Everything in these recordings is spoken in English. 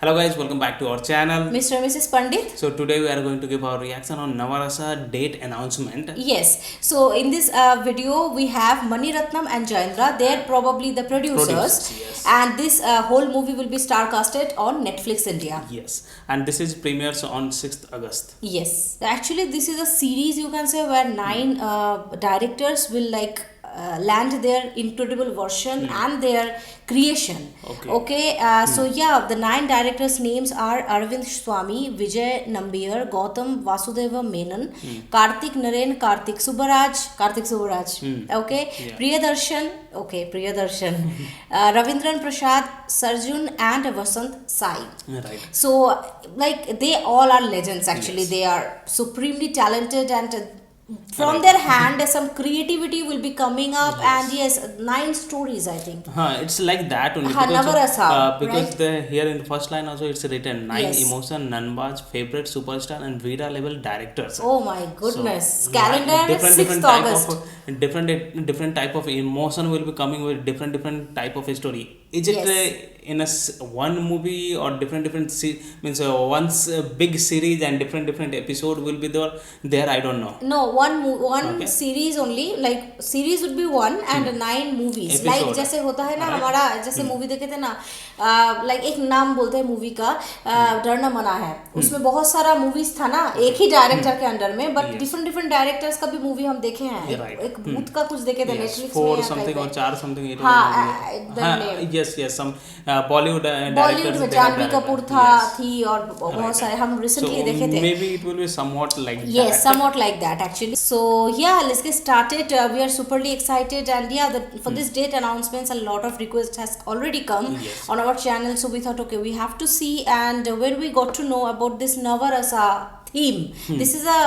Hello guys, welcome back to our channel. Mr. and Mrs. Pandit. So today we are going to give our reaction on Navarasa date announcement. Yes. So in this video, we have Mani Ratnam and Jayendra. They're probably the producers, Producers, yes. and this whole movie will be star-casted on Netflix India. Yes, and this is premieres on 6th August. Yes. Actually, this is a series you can say where nine directors will land their incredible version and their creation. Okay. So yeah, the nine directors' names are Arvind Swamy, Vijay Nambiar, Gautam Vasudeva Menon, Kartik Naren, Kartik Subaraj. Okay, Yeah. Priyadarshan, Ravindran Prasad, Sarjun, and Vasant Sai. Right. So, like, they all are legends actually. Yes. They are supremely talented, and from Right. their hand, some creativity will be coming up. Yes. And yes, nine stories, I think. It's like that only Navarasa, because right? the here in the first line also it's written nine Yes. emotion, Nanbaj, favorite superstar and Vida level directors. Oh my goodness. So, Calendar different 6th type August. of different type of emotion will be coming with different type of story. Is it Yes. in one movie or different means once a big series and different episode will be there? I don't know. No, one Okay. series only. Like series would be one and nine movies. Like Episode. जैसे होता है ना Right. हमारा जैसे movie देखे थे ना like एक नाम बोलते हैं मूवी का डरना मना है. उसमें बहुत सारा मूवीज था ना एक ही डायरेक्टर के अंडर में बट Yes. डिफरेंट डायरेक्टर्स का भी मूवी हम देखे हैं. Right. एक भूत का कुछ देखे थे Yes, नेटफ्लिक्स में four या something कहीं or पे. चार something. It हाँ, was the name. yes, some Bollywood Bollywood directors में they have Janvi directed. Kapoor था Yes. थी और बहुत सारे हम रिसेंटली देखे थे. Maybe it will be somewhat like Yes, that. somewhat like that actually. So yeah, let's get started. We are superly excited, and yeah, for this date announcements, a lot of requests has already come Yes. on our channel. So we thought, okay, we have to see. And when we got to know about this Navarasa theme, this is a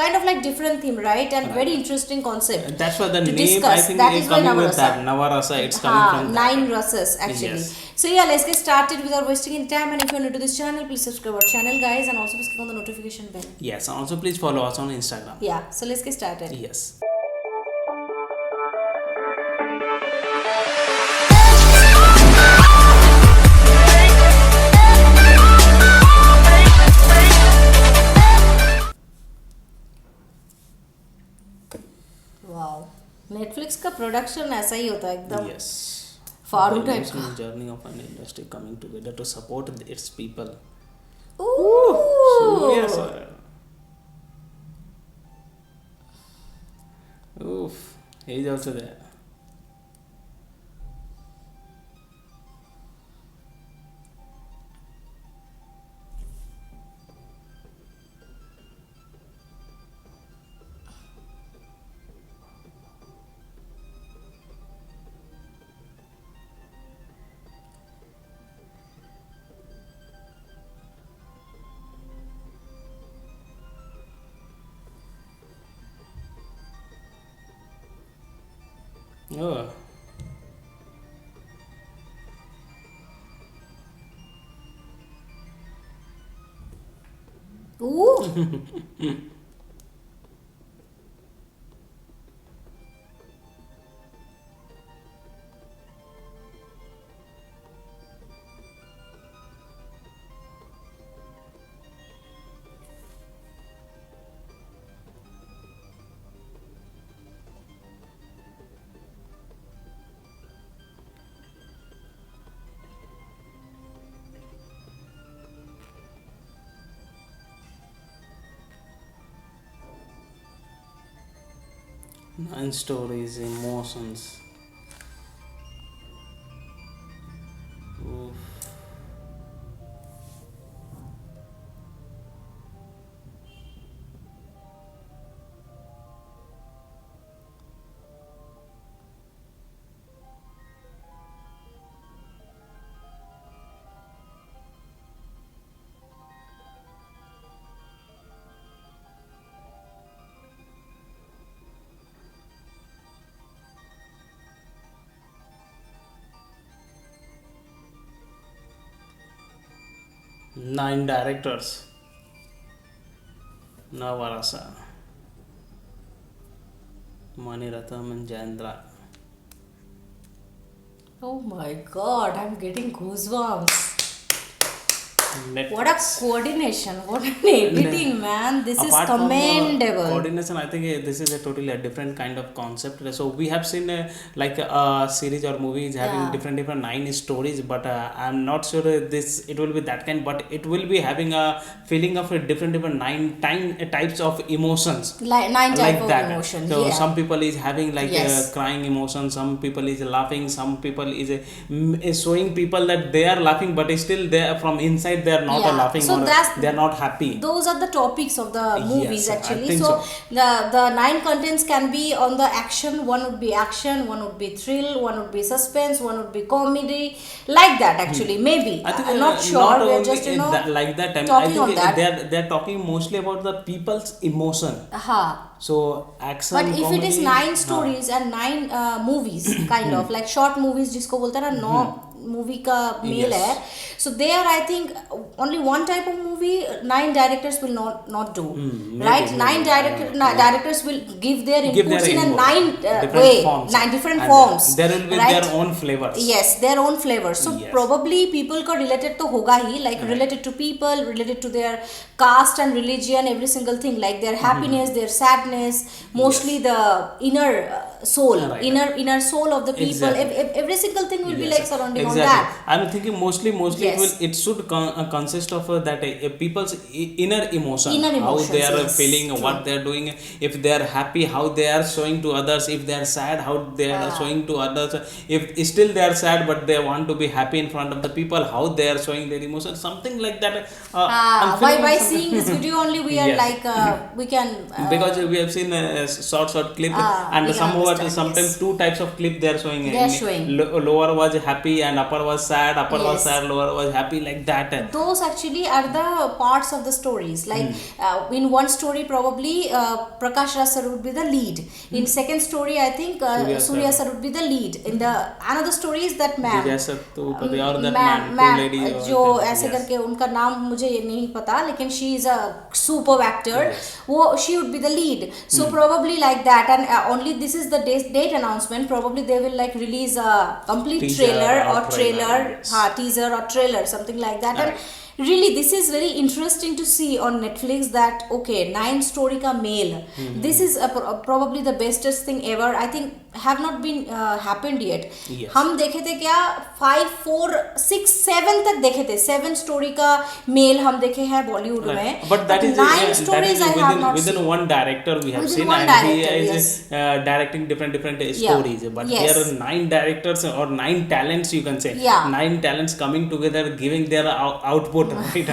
kind of like different theme, right? And very interesting concept. That's why the to name discuss. I think That is is why coming with Navarasa. that Navarasa. It's coming from that. Nine rasas actually. Yes. So yeah, let's get started without wasting any time. And if you're new to this channel, please subscribe our channel, guys, and also please click on the notification bell. Yes. And also please follow us on Instagram. Yeah, so let's get started. Yes. Wow, Netflix का production ऐसा ही होता है एकदम Yes. फारू The type emotional journey of an industry coming together to support its people. का. So, yes. Oof. He's also there. Oh. Ooh. Nine stories, emotions. Oof. Nine directors. Navarasa. Mani Ratnam and Jayendra. Oh my god, I'm getting goosebumps. What a Netflix. coordination, what an editing, man. This is Apart from commendable. coordination, I think this is a totally a different kind of concept. So we have seen like a series or movies having Yeah. different 9 stories, but I'm not sure this it will be that kind, but it will be having a feeling of a different types of emotions Like nine type like of that. emotion. So Yeah. some people is having like Yes. crying emotion, some people is laughing, some people is showing people that they are laughing, but still they are from inside they are not Yeah. laughing, So or they are not happy. those are the topics of the movies Yes, I actually. think So so. the 9 contents can be on the action. One would be action, one would be thrill, one would be suspense, one would be comedy, like that actually. Maybe I think I'm not sure. not We're only just in that, like that. I talking think on that. they're talking mostly about the people's emotion. Ha. So action, But if it is comedy, 9 stories and 9 movies, kind of like short movies, जिसको बोलते हैं ना 9 movie का mail Yes. है. So there, I think only one type of movie 9 directors will not do, maybe, right? maybe. 9 directors will give their give inputs their in a input, 9 different way, forms. 9 different And forms. there will be right? their own flavors. Yes, their own flavor. So Yes. probably people को related तो होगा ही, like related to people, related to their caste and religion, every single thing, like their happiness, their sadness, mostly the inner soul, Right. inner soul of the people. Exactly. Every single thing will be Yes. like surrounding Exactly. on that. I'm thinking mostly Yes. it should consist of that people's inner emotion, Inner how emotions, they are yes. feeling, True. what they are doing, if they are happy, how they are showing to others, if they are sad, how they are showing to others, if still they are sad but they want to be happy in front of the people, how they are showing their emotions, something like that. I'm By feeling something- seeing this video only we are Yes. like we can because we have seen a short clip, we and can somewhat understand, sometimes yes. 2 types of clip they are showing. They are showing. Lower was happy and upper was sad, upper was Yes. sad, lower was happy, like that. Those actually are the parts of the stories, like in one story probably Prakash Raj sir would be the lead, in second story I think Surya sir would be the lead, in the another story is that man Divya Satupathy or that ma'am man, two lady or जो that, ऐसे yes. करके उनका नाम मुझे ये नहीं पता, लेकिन she is a superb actor. Yes. वो she would be the lead. So probably like that, and only this is the date announcement. Probably they will like release a complete Teaser trailer or or trailer, yes. teaser or trailer, something like that. Right. And really this is very interesting to see on Netflix that okay, 9 story ka mail. This is probably the bestest thing ever. I think have not been happened yet. Yes. हम देखे थे क्या 5 4 6 7 तक देखे थे, 7 story का mail हम देखे हैं बॉलीवुड में, But that is 9 stories I have not within seen. one director we have Within seen, one and director, he is yes. directing different Yeah. stories. But Yes. there are 9 directors or 9 talents, you can say. Yeah. 9 talents coming together, giving their output. Right?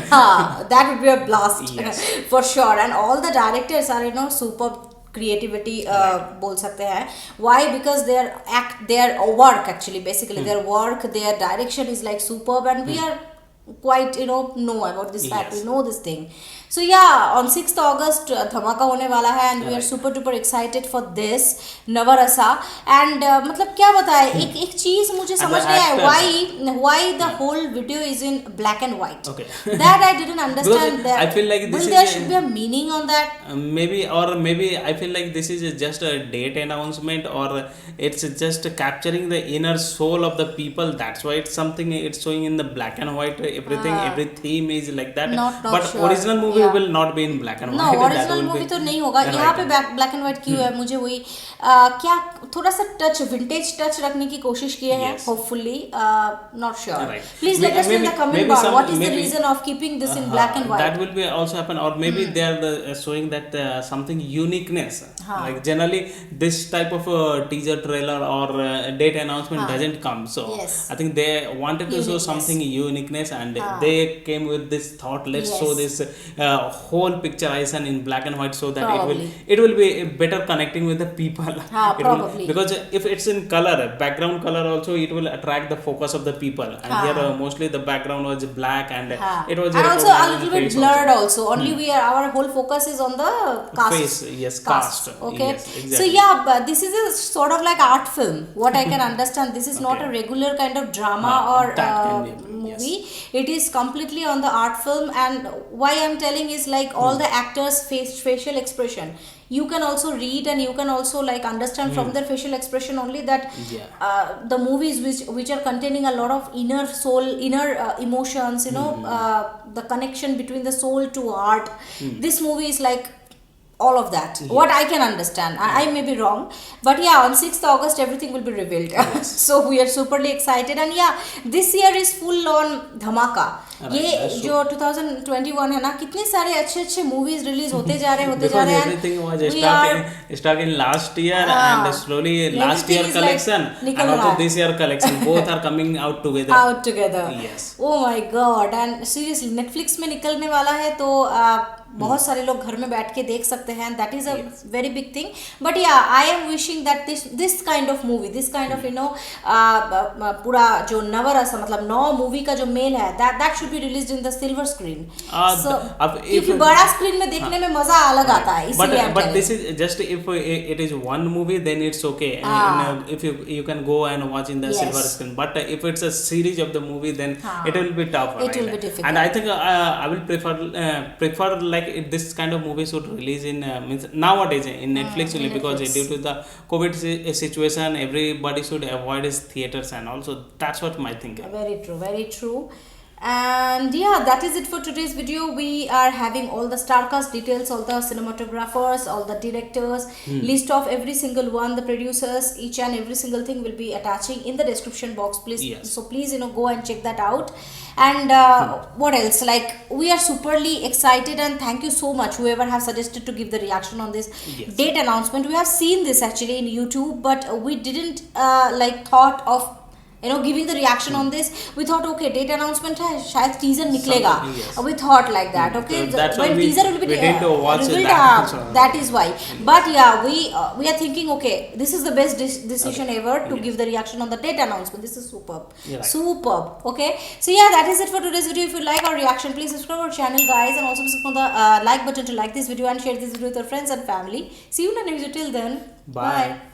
That would be a blast. Yes. For sure. And all the directors are superb creativity बोल सकते हैं. Why? Because their work actually, basically their work, their direction is like superb, and we are quite know about this fact. Yes. We know this thing. So yeah, on 6th August धमाका होने वाला है, and we are Right. super duper excited for this Navarasa. And मतलब क्या बताए, एक चीज मुझे समझ the नहीं आया, actors. why the whole video is in black and white. Okay. That I didn't understand. Because That I feel like this will is there a- should be a meaning on that. Maybe I feel like this is just a date announcement, or it's just capturing the inner soul of the people. That's why it's something it's showing in the black and white. Everything, every theme is like that. Not but sure. original movie Yeah. will not be in black and No, white. That original will movie be- तो नहीं होगा. Right. यहाँ पे black and white क्यों है, मुझे वही क्या थोड़ा सा टच, विंटेज टच रखने की कोशिश किए हैं. Yes. Hopefully not sure. Right. Please let us know in the comment maybe bar some- what is the maybe- reason of keeping this in black and white. That will be also happen, or maybe they are showing that something uniqueness. Like generally this type of teaser trailer or date announcement doesn't come. So Yes. I think they wanted to show Uniqueness. something uniqueness, and they came with this thought. Let's Yes. show this whole picturization in black and white, so that Probably. it will be better connecting with the people. It will- probably. because if it's in color, background color also, it will attract the focus of the people. And here mostly the background was black, and it was and also a recognizing little bit face blurred also. also. Only we are, our whole focus is on the cast. Face, yes, cast. Okay. Yes, exactly. So yeah, but this is a sort of like art film. What I can understand, this is not Okay. a regular kind of drama or that can be, movie. It is completely on the art film, and why I'm telling is like all the actors' facial expression. you can also read and you can also like understand from their facial expression only that Yeah. the movies which are containing a lot of inner soul, inner emotions, the connection between the soul to art. This movie is like all of that, what I can understand. I may be wrong, but yeah, on 6th August everything will be revealed. So we are superly excited, and yeah, this year is full on dhamaka. Right, ये that's जो 2021 है ना, कितने सारे अच्छे अच्छे movies release होते जा रहे because हैं everything was and we stuck in last year, and slowly last everything year is like collection निकल and also रहा है. this year collection both are coming out together. out together. Yes. Oh my god, and seriously Netflix में निकलने वाला है, तो बहुत सारे लोग घर में बैठ के देख सकते हैं. That is a very big thing. But yeah I am wishing that this kind of movie, this kind of पूरा जो नवरस मतलब 9 मूवी का जो मेल है, that should be released in the silver screen. क्योंकि बड़ा स्क्रीन में देखने में मजा अलग आता है, इसीलिए but this is just if it is one movie, then it's okay. And if you can go and watch in the silver screen, but if it's a series of the movie, then it will be tough. It will be difficult. And I think I will prefer like this kind of movie should release in means nowadays in Netflix only, because due to the COVID situation, everybody should avoid his theaters, and also that's what my thinking. Very true, very true. And yeah, that is it for today's video. We are having all the star cast details, all the cinematographers, all the directors, list of every single one, the producers, each and every single thing will be attaching in the description box, please. Yes. So please go and check that out. And what else, like we are superly excited, and thank you so much whoever have suggested to give the reaction on this date announcement. We have seen this actually in YouTube, but we didn't like thought of giving the reaction on this. We thought okay, date announcement hai, shayad teaser niklega. We thought like that, okay, So that's when why teaser will be we didn't watch revealed, that. that is why. But yeah, we are thinking okay, this is the best decision ever to give the reaction on the date announcement. This is superb. Right. Superb. Okay, so yeah, that is it for today's video. If you like our reaction, please subscribe our channel, guys, and also click on the like button to like this video and share this video with your friends and family. See you in the next video. Till then, Bye.